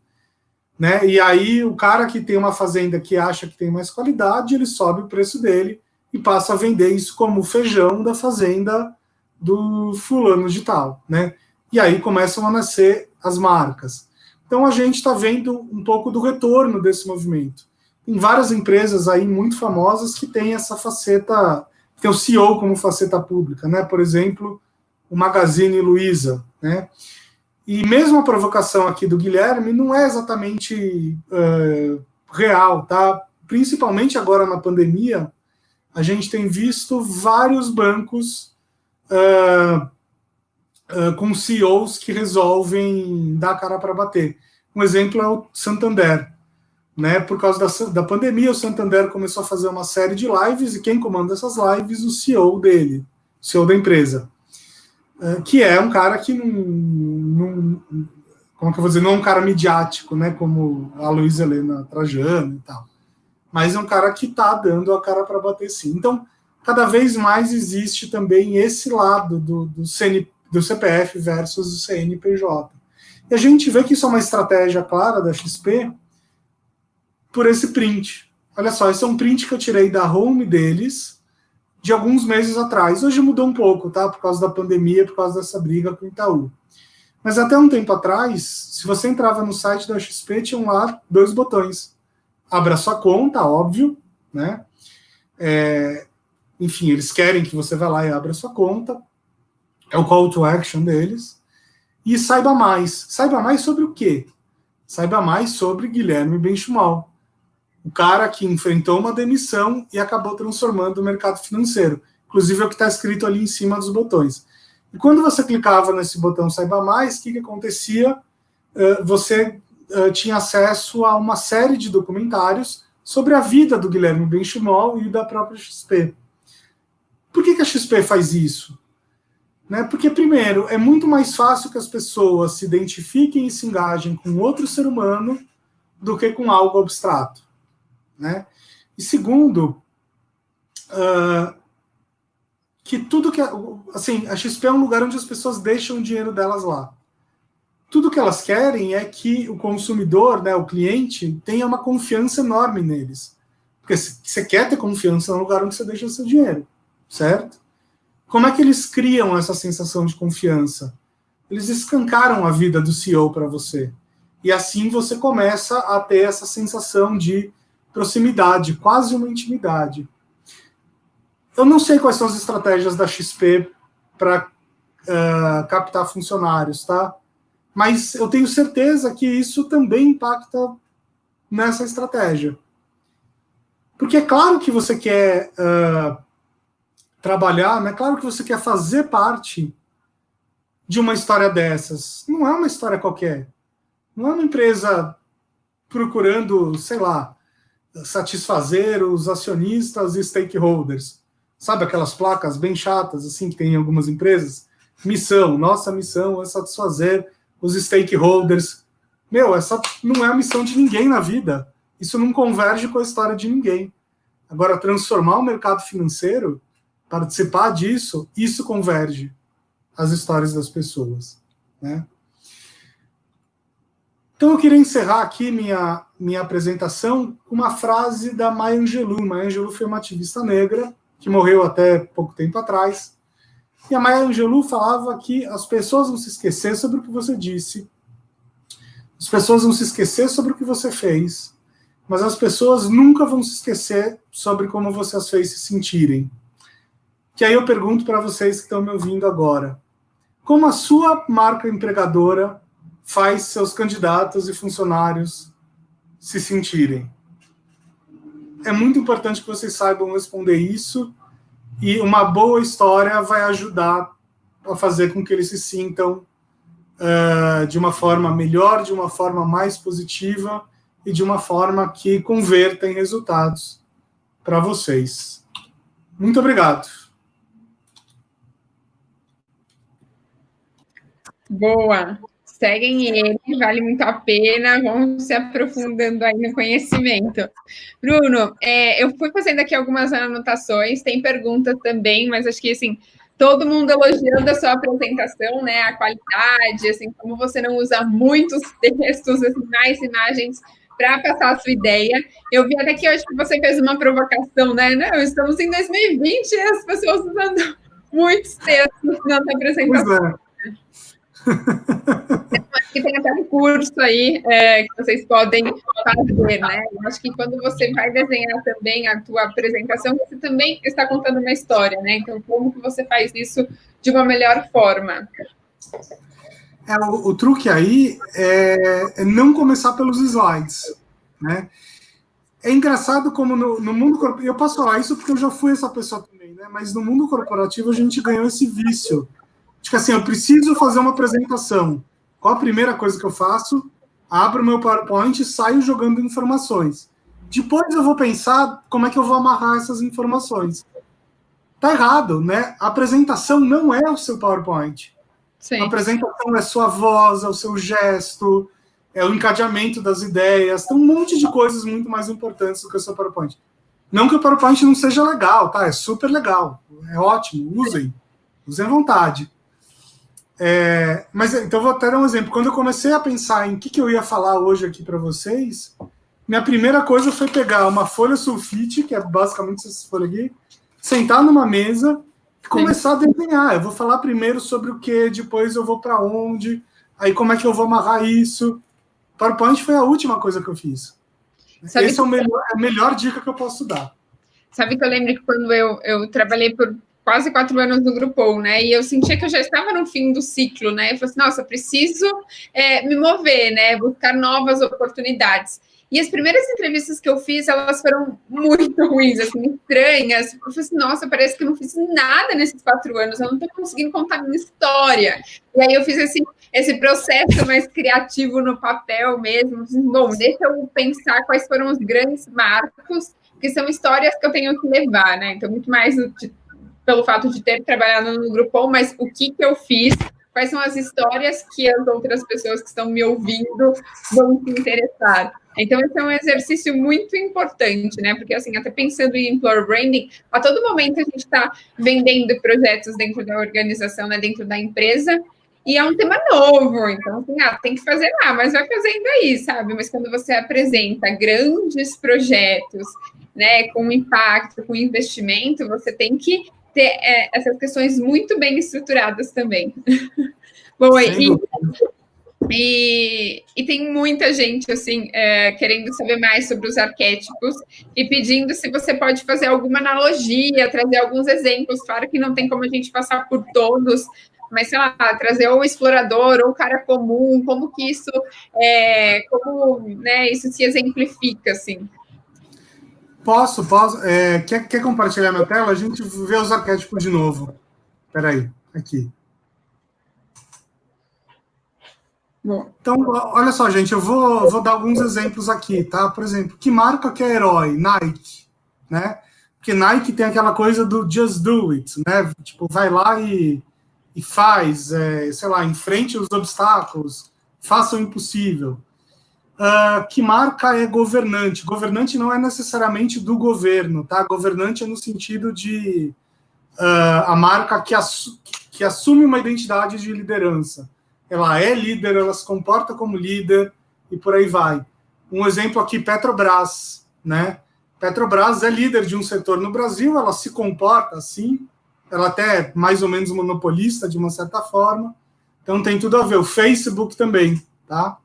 Né? E aí o cara que tem uma fazenda que acha que tem mais qualidade, ele sobe o preço dele e passa a vender isso como feijão da fazenda do fulano de tal, né? E aí começam a nascer as marcas. Então a gente está vendo um pouco do retorno desse movimento. Tem várias empresas aí muito famosas que têm essa faceta, tem o CEO como faceta pública, né? Por exemplo, o Magazine Luiza, né? E mesmo a provocação aqui do Guilherme não é exatamente real, tá? Principalmente agora na pandemia, a gente tem visto vários bancos com CEOs que resolvem dar a cara para bater. Um exemplo é o Santander. Né? Por causa da pandemia, o Santander começou a fazer uma série de lives, e quem comanda essas lives? O CEO dele, o CEO da empresa. Que é um cara que como que eu vou dizer, não é um cara midiático, né? Como a Luísa Helena Trajano e tal. Mas é um cara que está dando a cara para bater sim. Então, cada vez mais existe também esse lado do CPF versus o CNPJ. E a gente vê que isso é uma estratégia clara da XP por esse print. Olha só, esse é um print que eu tirei da home deles de alguns meses atrás. Hoje mudou um pouco, tá? Por causa da pandemia, por causa dessa briga com o Itaú. Mas até um tempo atrás, se você entrava no site da XP, tinham lá 2 botões. Abra sua conta, óbvio, né? Enfim, eles querem que você vá lá e abra sua conta. É o call to action deles. E saiba mais. Saiba mais sobre o quê? Saiba mais sobre Guilherme Benchimol, o cara que enfrentou uma demissão e acabou transformando o mercado financeiro. Inclusive é o que está escrito ali em cima dos botões. E quando você clicava nesse botão Saiba Mais, o que acontecia? Você tinha acesso a uma série de documentários sobre a vida do Guilherme Benchimol e da própria XP. Por que a XP faz isso? Né? Porque, primeiro, é muito mais fácil que as pessoas se identifiquem e se engajem com outro ser humano do que com algo abstrato. Né? E segundo, que tudo que... Assim, a XP é um lugar onde as pessoas deixam o dinheiro delas lá. Tudo que elas querem é que o consumidor, né, o cliente, tenha uma confiança enorme neles. Porque você quer ter confiança no lugar onde você deixa o seu dinheiro, certo? Como é que eles criam essa sensação de confiança? Eles escancaram a vida do CEO para você. E assim você começa a ter essa sensação de proximidade, quase uma intimidade. Eu não sei quais são as estratégias da XP para captar funcionários, tá? Mas eu tenho certeza que isso também impacta nessa estratégia. Porque é claro que você quer trabalhar, né? Claro que você quer fazer parte de uma história dessas. Não é uma história qualquer. Não é uma empresa procurando, sei lá, satisfazer os acionistas e stakeholders. Sabe aquelas placas bem chatas, assim, que tem em algumas empresas? Missão, nossa missão é satisfazer os stakeholders. Meu, essa não é a missão de ninguém na vida. Isso não converge com a história de ninguém. Agora, transformar o mercado financeiro, participar disso, isso converge as histórias das pessoas. Né? Então, eu queria encerrar aqui minha apresentação com uma frase da Maya Angelou. Maya Angelou foi uma ativista negra, que morreu até pouco tempo atrás. E a Maya Angelou falava que as pessoas vão se esquecer sobre o que você disse, as pessoas vão se esquecer sobre o que você fez, mas as pessoas nunca vão se esquecer sobre como você as fez se sentirem. Que aí eu pergunto para vocês que estão me ouvindo agora, como a sua marca empregadora faz seus candidatos e funcionários se sentirem? É muito importante que vocês saibam responder isso, e uma boa história vai ajudar a fazer com que eles se sintam de uma forma melhor, de uma forma mais positiva e de uma forma que converta em resultados para vocês. Muito obrigado. Boa. Seguem ele, vale muito a pena, vamos se aprofundando aí no conhecimento. Bruno, eu fui fazendo aqui algumas anotações, tem perguntas também, mas acho que, assim, todo mundo elogiando a sua apresentação, né, a qualidade, assim, como você não usa muitos textos, assim, mais imagens para passar a sua ideia. Eu vi até que hoje que você fez uma provocação, né, não, estamos em 2020 e as pessoas usando muitos textos na sua apresentação. Pois é. E tem até um curso aí que vocês podem fazer, né? Eu acho que quando você vai desenhar também a tua apresentação, você também está contando uma história, né? Então, como que você faz isso de uma melhor forma? O truque aí é não começar pelos slides, né? É engraçado como no mundo corporativo, eu posso falar isso porque eu já fui essa pessoa também, né? Mas no mundo corporativo a gente ganhou esse vício. Tipo assim, eu preciso fazer uma apresentação. Qual a primeira coisa que eu faço? Abro o meu PowerPoint e saio jogando informações. Depois eu vou pensar como é que eu vou amarrar essas informações. Tá errado, né? A apresentação não é o seu PowerPoint. Sim. A apresentação é sua voz, é o seu gesto, é o encadeamento das ideias. Tem um monte de coisas muito mais importantes do que o seu PowerPoint. Não que o PowerPoint não seja legal, tá? É super legal. É ótimo, usem. Usem à vontade. Mas então vou até dar um exemplo. Quando eu comecei a pensar em que eu ia falar hoje aqui para vocês, minha primeira coisa foi pegar uma folha sulfite, que é basicamente essa folha aqui, sentar numa mesa e começar a desenhar. Eu vou falar primeiro sobre o que, depois eu vou para onde, aí como é que eu vou amarrar isso. PowerPoint foi a última coisa que eu fiz. Essa é a melhor dica que eu posso dar. Sabe que eu lembro que quando eu trabalhei por quase 4 anos no Groupon, né? E eu sentia que eu já estava no fim do ciclo, né? Eu falei assim, nossa, preciso me mover, né? Buscar novas oportunidades. E as primeiras entrevistas que eu fiz, elas foram muito ruins, assim, estranhas. Eu falei assim, nossa, parece que eu não fiz nada nesses 4 anos, eu não estou conseguindo contar minha história. E aí eu fiz esse processo mais criativo no papel mesmo. Bom, deixa eu pensar quais foram os grandes marcos, que são histórias que eu tenho que levar, né? Então, muito mais pelo fato de ter trabalhado no Groupon, mas o que eu fiz, quais são as histórias que as outras pessoas que estão me ouvindo vão se interessar. Então, esse é um exercício muito importante, né? Porque, assim, até pensando em employer branding, a todo momento a gente está vendendo projetos dentro da organização, né? Dentro da empresa, e é um tema novo, então, assim, tem que fazer lá, mas vai fazendo aí, sabe? Mas quando você apresenta grandes projetos, né, com impacto, com investimento, você tem que ter essas questões muito bem estruturadas também. Bom, e tem muita gente, assim, querendo saber mais sobre os arquétipos e pedindo se você pode fazer alguma analogia, trazer alguns exemplos. Claro que não tem como a gente passar por todos, mas, sei lá, trazer ou o explorador ou o cara comum, como que isso, né, isso se exemplifica, assim. Posso. Quer compartilhar minha tela? A gente vê os arquétipos de novo. Espera aí, aqui. Bom. Então, olha só, gente, eu vou dar alguns exemplos aqui, tá? Por exemplo, que marca que é herói? Nike, né? Porque Nike tem aquela coisa do just do it, né? Tipo, vai lá e faz, sei lá, enfrente os obstáculos, faça o impossível. Que marca é governante? Governante não é necessariamente do governo, tá? Governante é no sentido de a marca que assume uma identidade de liderança. Ela é líder, ela se comporta como líder e por aí vai. Um exemplo aqui, Petrobras, né? Petrobras é líder de um setor no Brasil, ela se comporta assim, ela até é mais ou menos monopolista de uma certa forma, então tem tudo a ver. O Facebook também, tá?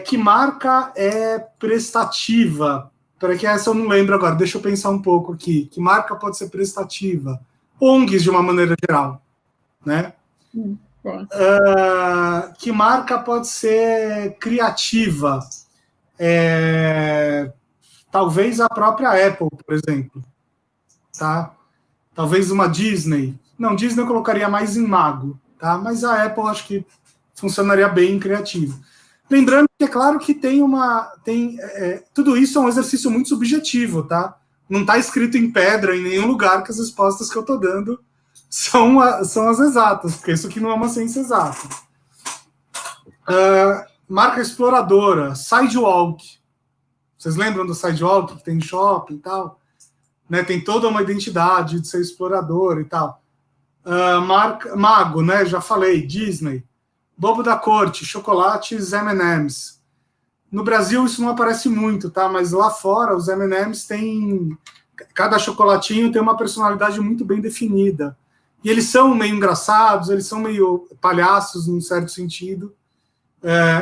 Que marca é prestativa? Para que essa eu não lembro agora, deixa eu pensar um pouco aqui. Que marca pode ser prestativa? ONGs, de uma maneira geral, né? Que marca pode ser criativa? Talvez a própria Apple, por exemplo. Tá? Talvez uma Disney. Não, Disney eu colocaria mais em mago, tá? Mas a Apple acho que funcionaria bem em criativo. Lembrando que é claro que tudo isso é um exercício muito subjetivo, tá? Não está escrito em pedra em nenhum lugar que as respostas que eu estou dando são as exatas, porque isso aqui não é uma ciência exata. Marca exploradora, Sidewalk. Vocês lembram do Sidewalk, que tem shopping e tal? Né, tem toda uma identidade de ser explorador e tal. Mago, né? Já falei, Disney. Bobo da Corte, chocolates M&M's. No Brasil isso não aparece muito, tá? Mas lá fora os M&M's têm... Cada chocolatinho tem uma personalidade muito bem definida. E eles são meio engraçados, eles são meio palhaços, num certo sentido.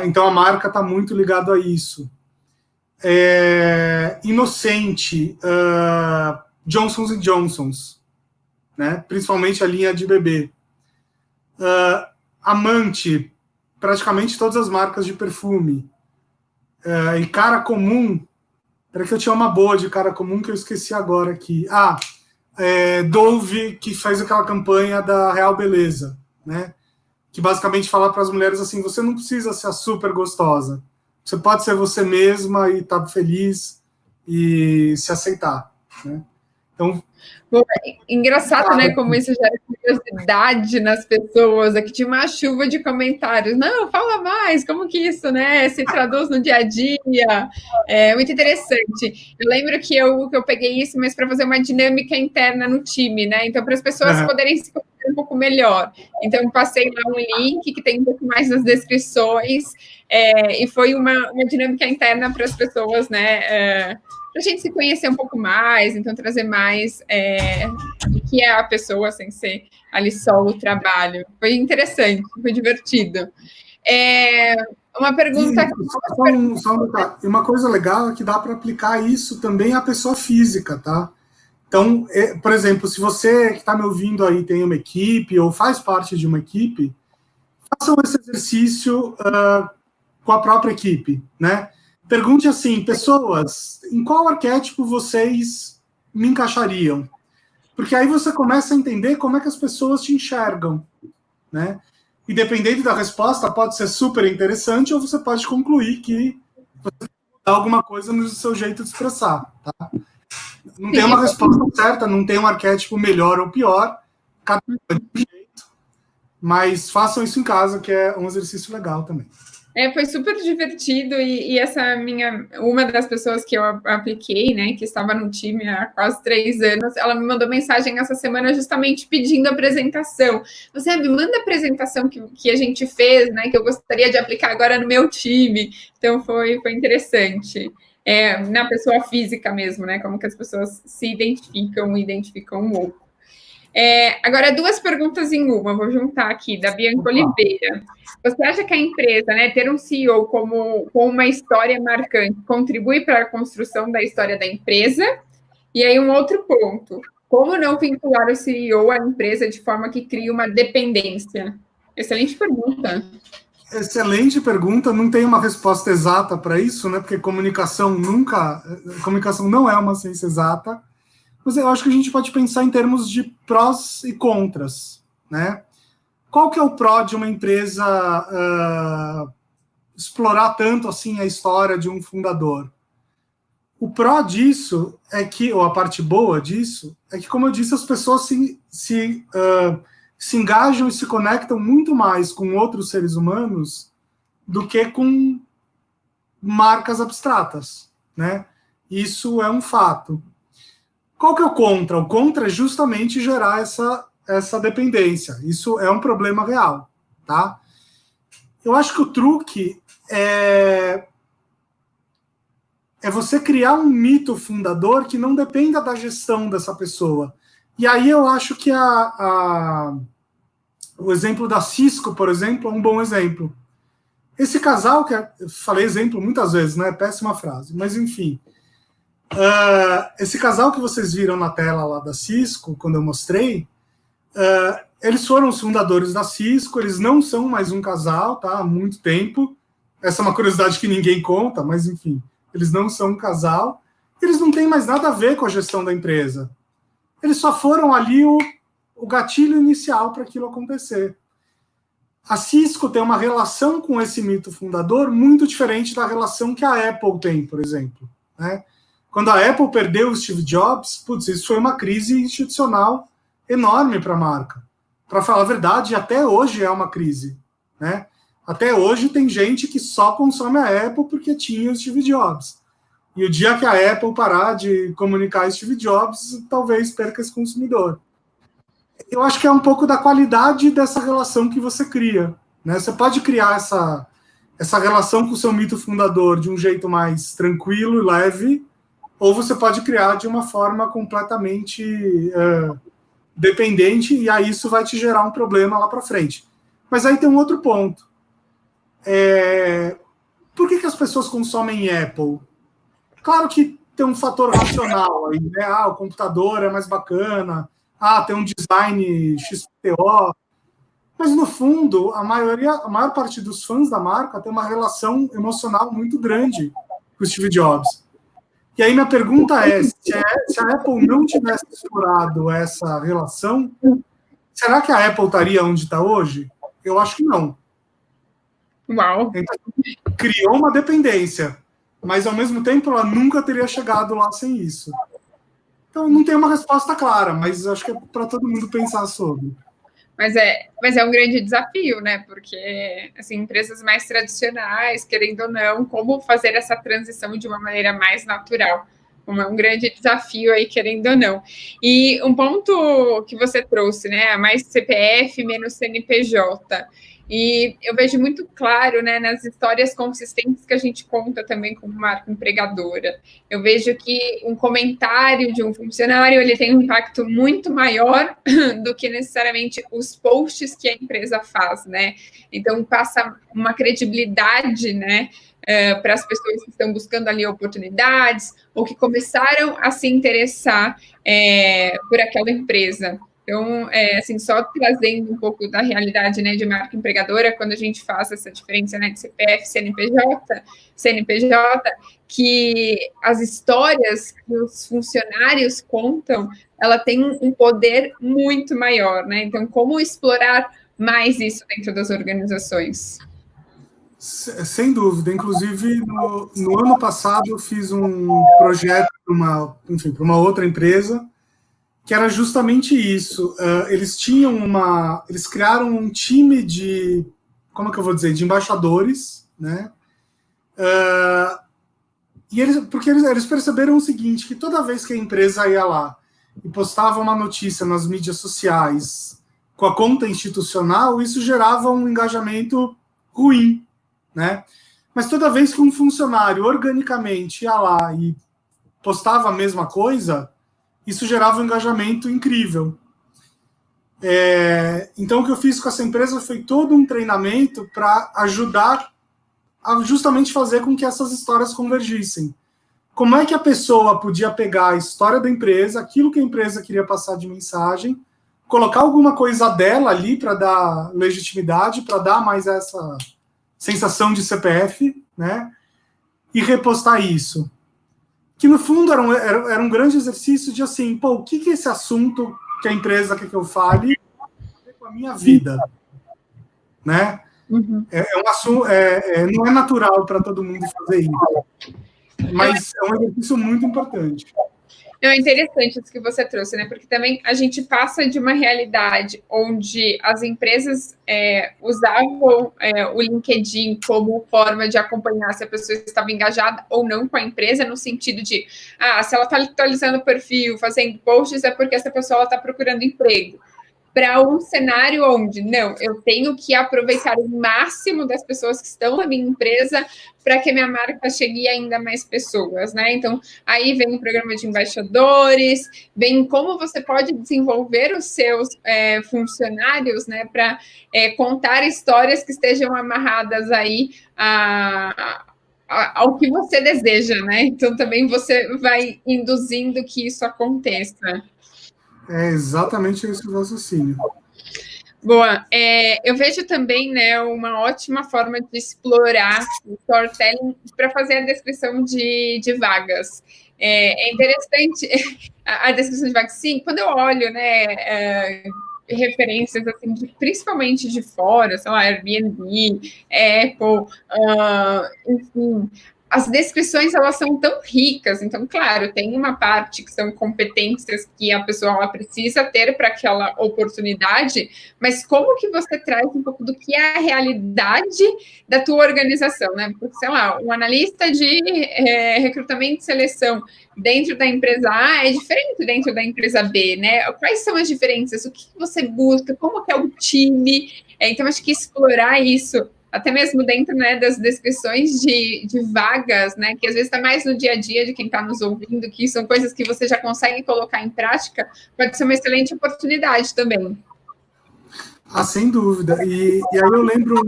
Então a marca está muito ligada a isso. Inocente, Johnson's & Johnson's, né? Principalmente a linha de bebê. Amante, praticamente todas as marcas de perfume. E cara comum, peraí que eu tinha uma boa de cara comum que eu esqueci agora aqui. Dove, que fez aquela campanha da Real Beleza, né? Que basicamente fala para as mulheres assim, você não precisa ser a super gostosa. Você pode ser você mesma e estar feliz e se aceitar, né? Então, bom, engraçado, né, como isso gera curiosidade nas pessoas. Aqui tinha uma chuva de comentários. Não, fala mais, como que isso, né, se traduz no dia a dia. É muito interessante. Eu lembro que eu peguei isso, mas para fazer uma dinâmica interna no time, né, então para as pessoas poderem se conhecer um pouco melhor. Então, eu passei lá um link que tem um pouco mais nas descrições, e foi uma dinâmica interna para as pessoas, né, para a gente se conhecer um pouco mais, então trazer mais o que é a pessoa sem ser ali só o trabalho. Foi interessante, foi divertido. Uma pergunta... Uma coisa legal é que dá para aplicar isso também à pessoa física, tá? Então, por exemplo, se você que está me ouvindo aí tem uma equipe ou faz parte de uma equipe, façam esse exercício com a própria equipe, né? Pergunte assim, pessoas, em qual arquétipo vocês me encaixariam? Porque aí você começa a entender como é que as pessoas te enxergam, né? E dependendo da resposta, pode ser super interessante ou você pode concluir que você tem que mudar alguma coisa no seu jeito de expressar, tá? Não tem uma resposta certa, não tem um arquétipo melhor ou pior, cada um é de um jeito, mas façam isso em casa, que é um exercício legal também. Foi super divertido e uma das pessoas que eu apliquei, né, que estava no time há quase 3 anos, ela me mandou mensagem essa semana justamente pedindo a apresentação. Você me manda a apresentação que a gente fez, né, que eu gostaria de aplicar agora no meu time. Então foi interessante. Na pessoa física mesmo, né, como que as pessoas se identificam um outro. Agora, 2 perguntas em uma, vou juntar aqui, da Bianca Oliveira. Você acha que a empresa, né, ter um CEO com uma história marcante contribui para a construção da história da empresa? E aí, um outro ponto, como não vincular o CEO à empresa de forma que crie uma dependência? Excelente pergunta. Excelente pergunta, não tem uma resposta exata para isso, né, porque comunicação não é uma ciência exata. Mas eu acho que a gente pode pensar em termos de prós e contras, né? Qual que é o pró de uma empresa explorar tanto assim a história de um fundador? O pró disso é que, ou a parte boa disso, é que, como eu disse, as pessoas se engajam e se conectam muito mais com outros seres humanos do que com marcas abstratas, né? Isso é um fato. Qual que é o contra? O contra é justamente gerar essa dependência. Isso é um problema real, tá? Eu acho que o truque é você criar um mito fundador que não dependa da gestão dessa pessoa. E aí eu acho que o exemplo da Cisco, por exemplo, é um bom exemplo. Esse casal, eu falei exemplo muitas vezes, né? Péssima frase, mas enfim. Esse casal que vocês viram na tela lá da Cisco, quando eu mostrei, eles foram os fundadores da Cisco, eles não são mais um casal, tá? Há muito tempo. Essa é uma curiosidade que ninguém conta, mas enfim, eles não são um casal. Eles não têm mais nada a ver com a gestão da empresa. Eles só foram ali o gatilho inicial para aquilo acontecer. A Cisco tem uma relação com esse mito fundador muito diferente da relação que a Apple tem, por exemplo, né? Quando a Apple perdeu o Steve Jobs, isso foi uma crise institucional enorme para a marca. Para falar a verdade, até hoje é uma crise, né? Até hoje tem gente que só consome a Apple porque tinha o Steve Jobs. E o dia que a Apple parar de comunicar Steve Jobs, talvez perca esse consumidor. Eu acho que é um pouco da qualidade dessa relação que você cria, né? Você pode criar essa relação com o seu mito fundador de um jeito mais tranquilo e leve, ou você pode criar de uma forma completamente dependente, e aí isso vai te gerar um problema lá para frente. Mas aí tem um outro ponto. Por que as pessoas consomem Apple? Claro que tem um fator racional aí, né? O computador é mais bacana, tem um design XPTO, mas no fundo, a maior parte dos fãs da marca tem uma relação emocional muito grande com o Steve Jobs. E aí minha pergunta é, se a Apple não tivesse explorado essa relação, será que a Apple estaria onde está hoje? Eu acho que não. Uau! Então, criou uma dependência, mas ao mesmo tempo ela nunca teria chegado lá sem isso. Então, não tem uma resposta clara, mas acho que é para todo mundo pensar sobre. Mas é um grande desafio, né? Porque, assim, empresas mais tradicionais, querendo ou não, como fazer essa transição de uma maneira mais natural? É um grande desafio aí, querendo ou não. E um ponto que você trouxe, né? Mais CPF, menos CNPJ. E eu vejo muito claro, né, nas histórias consistentes que a gente conta também como marca empregadora. Eu vejo que um comentário de um funcionário, ele tem um impacto muito maior do que necessariamente os posts que a empresa faz, né? Então, passa uma credibilidade, né, para as pessoas que estão buscando ali oportunidades ou que começaram a se interessar por aquela empresa. Então, assim, só trazendo um pouco da realidade, né, de marca empregadora, quando a gente faz essa diferença, né, de CPF, CNPJ, que as histórias que os funcionários contam, ela tem um poder muito maior, né? Então, como explorar mais isso dentro das organizações? Sem dúvida. Inclusive, no ano passado, eu fiz um projeto para uma outra empresa, que era justamente isso. Eles criaram um time de, de embaixadores, né? Porque eles perceberam o seguinte, que toda vez que a empresa ia lá e postava uma notícia nas mídias sociais com a conta institucional, isso gerava um engajamento ruim, né? Mas toda vez que um funcionário organicamente ia lá e postava a mesma coisa, isso gerava um engajamento incrível. Então, o que eu fiz com essa empresa foi todo um treinamento para ajudar a justamente fazer com que essas histórias convergissem. Como é que a pessoa podia pegar a história da empresa, aquilo que a empresa queria passar de mensagem, colocar alguma coisa dela ali para dar legitimidade, para dar mais essa sensação de CPF, né? E repostar isso. Que, no fundo, era um grande exercício de, assim, o que esse assunto que a empresa quer que eu fale tem a ver com a minha vida, né? Uhum. Um assunto, não é natural para todo mundo fazer isso, mas é um exercício muito importante. É interessante isso que você trouxe, né? Porque também a gente passa de uma realidade onde as empresas usavam o LinkedIn como forma de acompanhar se a pessoa estava engajada ou não com a empresa, no sentido de, se ela está atualizando o perfil, fazendo posts, é porque essa pessoa está procurando emprego. para um cenário onde, não, eu tenho que aproveitar o máximo das pessoas que estão na minha empresa para que a minha marca chegue a ainda mais pessoas, né? Então, aí vem o programa de embaixadores, vem como você pode desenvolver os seus funcionários, né, para contar histórias que estejam amarradas aí ao que você deseja, né? Então, também você vai induzindo que isso aconteça. É exatamente esse o raciocínio. Boa. Eu vejo também, né, uma ótima forma de explorar o storytelling para fazer a descrição de vagas. É interessante a descrição de vagas. Sim, quando eu olho, né, referências assim, principalmente de fora, sei lá, Airbnb, Apple, enfim, as descrições elas são tão ricas, então, claro, tem uma parte que são competências que a pessoa ela precisa ter para aquela oportunidade, mas como que você traz um pouco do que é a realidade da tua organização, né? Porque, sei lá, um analista de recrutamento e seleção dentro da empresa A é diferente dentro da empresa B, né? Quais são as diferenças? O que você busca? Como que é o time? Então, acho que explorar isso até mesmo dentro, né, das descrições de vagas, né, que às vezes está mais no dia a dia de quem está nos ouvindo, que são coisas que você já consegue colocar em prática, pode ser uma excelente oportunidade também. Ah, sem dúvida. E aí eu lembro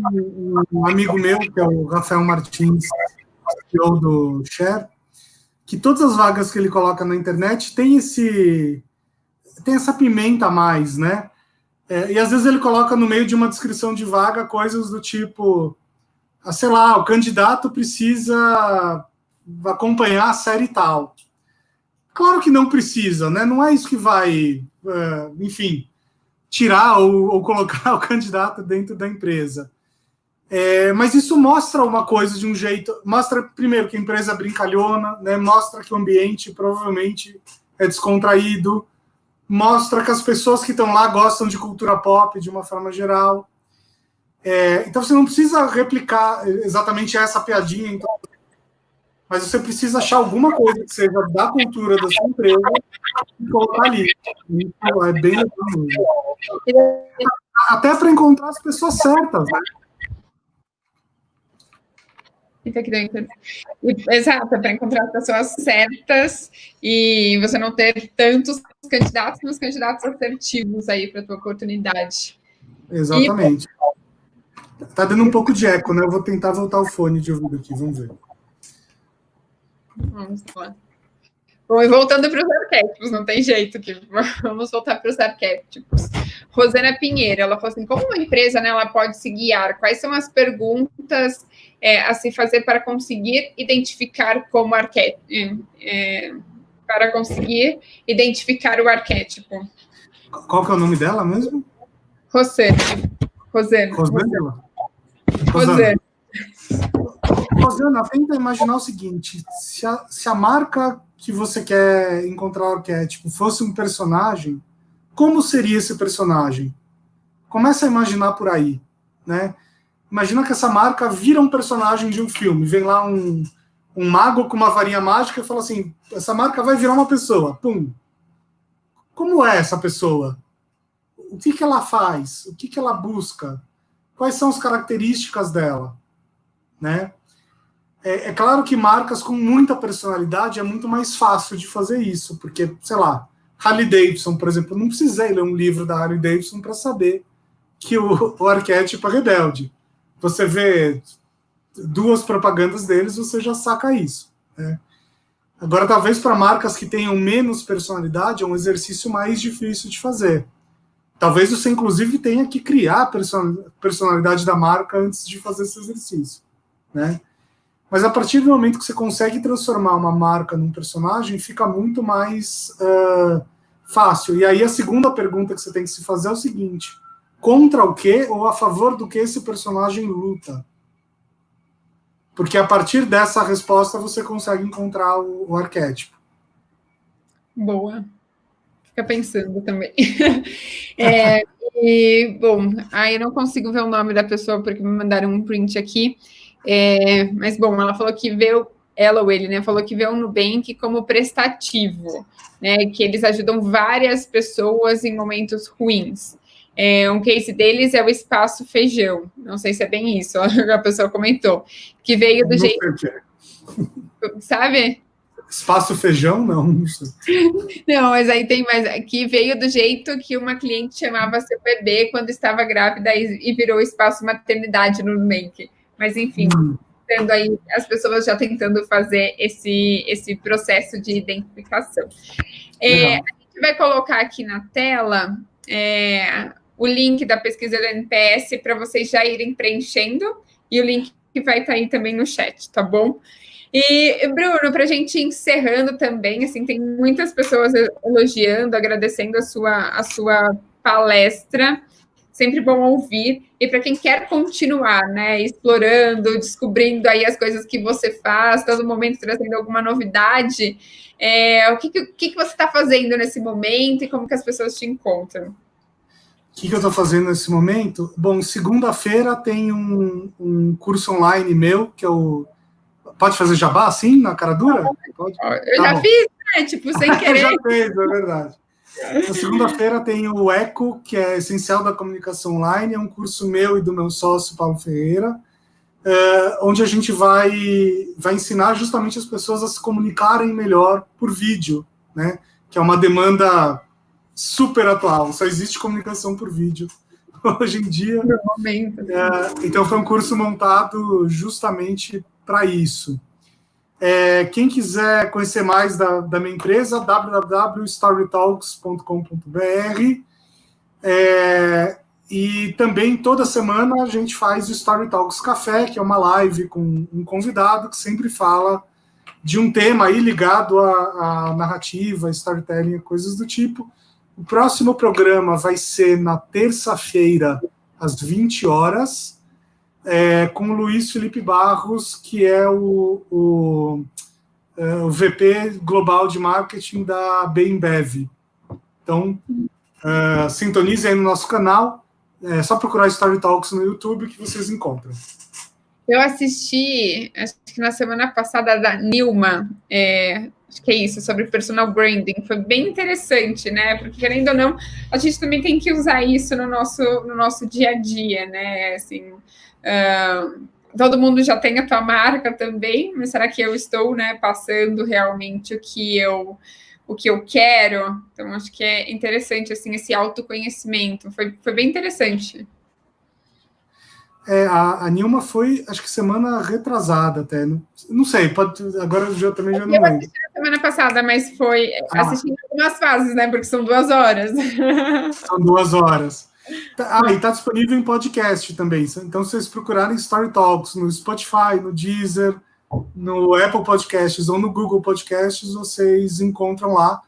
um amigo meu, que é o Rafael Martins, CEO do Share, que todas as vagas que ele coloca na internet tem essa pimenta a mais, né? E às vezes ele coloca no meio de uma descrição de vaga coisas do tipo, sei lá, o candidato precisa acompanhar a série tal. Claro que não precisa, né? Não é isso que vai, enfim, tirar ou colocar o candidato dentro da empresa. Mas isso mostra uma coisa de um jeito, mostra primeiro que a empresa é brincalhona, né? Mostra que o ambiente provavelmente é descontraído, mostra que as pessoas que estão lá gostam de cultura pop de uma forma geral. Então você não precisa replicar exatamente essa piadinha, então, mas você precisa achar alguma coisa que seja da cultura da sua empresa e colocar ali. Isso é bem legal. Até para encontrar as pessoas certas, né? Fica aqui dentro. Exato, para encontrar as pessoas certas e você não ter tantos candidatos, mas candidatos assertivos aí para a tua oportunidade. Exatamente. Tá dando um pouco de eco, né? Eu vou tentar voltar o fone de ouvido aqui, vamos ver. Vamos lá. Bom, e voltando para os arquétipos, não tem jeito, que vamos voltar para os arquétipos. Rosana Pinheiro, ela falou assim, como uma empresa, né, ela pode se guiar? Quais são as perguntas a se fazer para conseguir identificar como arquétipo? Para conseguir identificar o arquétipo. Qual que é o nome dela mesmo? Rosana. Rosana, tenta imaginar o seguinte, se a marca que você quer encontrar o arquétipo fosse um personagem, como seria esse personagem? Começa a imaginar por aí, né? Imagina que essa marca vira um personagem de um filme, vem lá um mago com uma varinha mágica e fala assim, essa marca vai virar uma pessoa, pum. Como é essa pessoa? O que ela faz? O que ela busca? Quais são as características dela? Né? É claro que marcas com muita personalidade é muito mais fácil de fazer isso, porque, sei lá, Harley Davidson, por exemplo, eu não precisei ler um livro da Harley Davidson para saber que o arquétipo é rebelde. Você vê 2 propagandas deles, você já saca isso. Né? Agora, talvez para marcas que tenham menos personalidade, é um exercício mais difícil de fazer. Talvez você, inclusive, tenha que criar a personalidade da marca antes de fazer esse exercício. Né? Mas a partir do momento que você consegue transformar uma marca num personagem, fica muito mais fácil. E aí a segunda pergunta que você tem que se fazer é o seguinte, contra o que ou a favor do que esse personagem luta? Porque a partir dessa resposta você consegue encontrar o arquétipo. Boa. Fica pensando também. Bom, aí eu não consigo ver o nome da pessoa porque me mandaram um print aqui. Mas, bom, ela falou que ela ou ele, né, falou que vê o Nubank como prestativo, né, que eles ajudam várias pessoas em momentos ruins. Um case deles é o Espaço Feijão. Não sei se é bem isso, a pessoa comentou. Que veio do jeito... Sabe? Espaço Feijão, não sei. Não, mas aí tem mais. Que veio do jeito que uma cliente chamava seu bebê quando estava grávida e virou Espaço Maternidade no Nubank. Mas, enfim, tendo aí as pessoas já tentando fazer esse processo de identificação. A gente vai colocar aqui na tela o link da pesquisa da NPS para vocês já irem preenchendo e o link que vai estar aí também no chat, tá bom? E, Bruno, para a gente ir encerrando também, assim, tem muitas pessoas elogiando, agradecendo a sua palestra, sempre bom ouvir. E para quem quer continuar, né, explorando, descobrindo aí as coisas que você faz, todo momento trazendo alguma novidade, o que você está fazendo nesse momento e como que as pessoas te encontram? O que eu estou fazendo nesse momento? Bom, segunda-feira tem um curso online meu, que é o... Pode fazer jabá, assim, na cara dura? Pode? Eu já fiz, né? Tipo, sem querer. Já fez, é verdade. Na segunda-feira tem o ECO, que é Essencial da Comunicação Online, é um curso meu e do meu sócio, Paulo Ferreira, onde a gente vai ensinar justamente as pessoas a se comunicarem melhor por vídeo, né? Que é uma demanda super atual, só existe comunicação por vídeo hoje em dia. No momento. Então foi um curso montado justamente para isso. Quem quiser conhecer mais da minha empresa, www.storytalks.com.br, e também toda semana a gente faz o Story Talks Café, que é uma live com um convidado que sempre fala de um tema aí ligado à narrativa, storytelling, coisas do tipo. O próximo programa vai ser na terça-feira, às 20 horas, com o Luiz Felipe Barros, que é o VP Global de Marketing da Bembev. Então, sintonize aí no nosso canal, só procurar Story Talks no YouTube que vocês encontram. Eu assisti, acho que na semana passada, da Nilma, acho que é isso, sobre personal branding, foi bem interessante, né? Porque, querendo ou não, a gente também tem que usar isso no nosso dia a dia, né? Assim, todo mundo já tem a tua marca também, mas será que eu estou, né, passando realmente o que eu quero? Então, acho que é interessante, assim, esse autoconhecimento, foi bem interessante. A Nilma foi, acho que semana retrasada até, não sei, agora eu também já não lembro. Eu assisti na semana passada, mas foi assistindo algumas fases, né, porque são 2 horas. São 2 horas. E está disponível em podcast também, então se vocês procurarem Story Talks no Spotify, no Deezer, no Apple Podcasts ou no Google Podcasts, vocês encontram lá,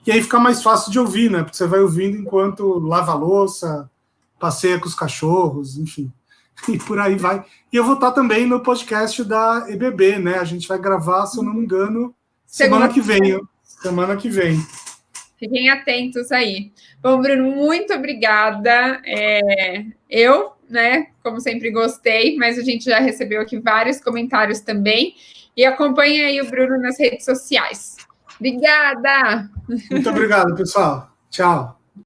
e aí fica mais fácil de ouvir, né, porque você vai ouvindo enquanto lava a louça, passeia com os cachorros, enfim. E por aí vai. E eu vou estar também no podcast da EBB, né? A gente vai gravar, se eu não me engano, semana que vem. Fiquem atentos aí. Bom, Bruno, muito obrigada. Eu, né, como sempre, gostei, mas a gente já recebeu aqui vários comentários também. E acompanhe aí o Bruno nas redes sociais. Obrigada! Muito obrigado, pessoal. Tchau.